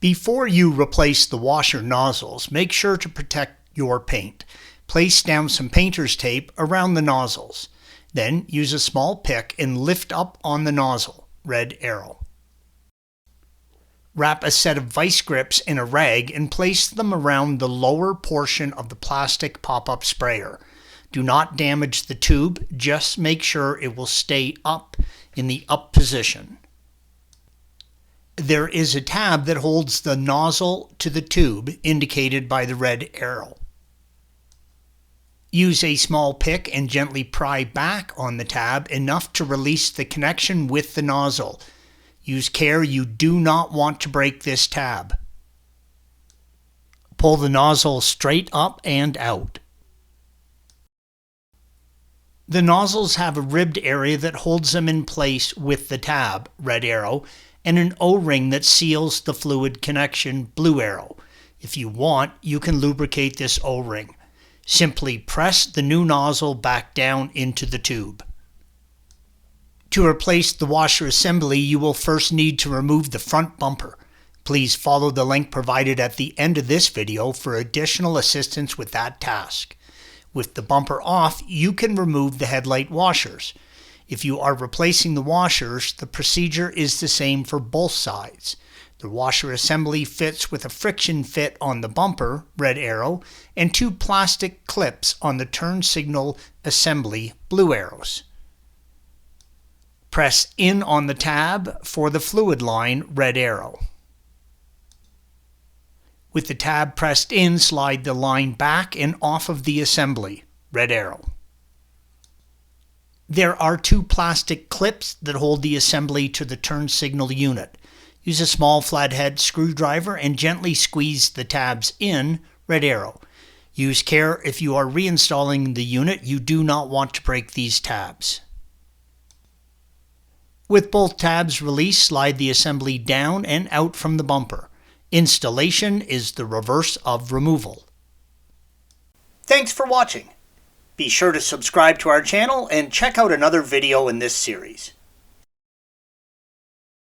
Before you replace the washer nozzles, make sure to protect your paint. Place down some painter's tape around the nozzles. Then use a small pick and lift up on the nozzle, red arrow. Wrap a set of vice grips in a rag and place them around the lower portion of the plastic pop-up sprayer. Do not damage the tube, just make sure it will stay up in the up position. There is a tab that holds the nozzle to the tube, indicated by the red arrow. Use a small pick and gently pry back on the tab enough to release the connection with the nozzle. Use care, you do not want to break this tab. Pull the nozzle straight up and out. The nozzles have a ribbed area that holds them in place with the tab, red arrow, and an O-ring that seals the fluid connection, blue arrow. If you want, you can lubricate this O-ring. Simply press the new nozzle back down into the tube. To replace the washer assembly, you will first need to remove the front bumper. Please follow the link provided at the end of this video for additional assistance with that task. With the bumper off, you can remove the headlight washers. If you are replacing the washers, the procedure is the same for both sides. The washer assembly fits with a friction fit on the bumper, red arrow, and two plastic clips on the turn signal assembly, blue arrows. Press in on the tab for the fluid line, red arrow. With the tab pressed in, slide the line back and off of the assembly, red arrow. There are two plastic clips that hold the assembly to the turn signal unit. Use a small flathead screwdriver and gently squeeze the tabs in, red arrow. Use care if you are reinstalling the unit, you do not want to break these tabs. With both tabs released, slide the assembly down and out from the bumper. Installation is the reverse of removal. Thanks for watching. Be sure to subscribe to our channel and check out another video in this series.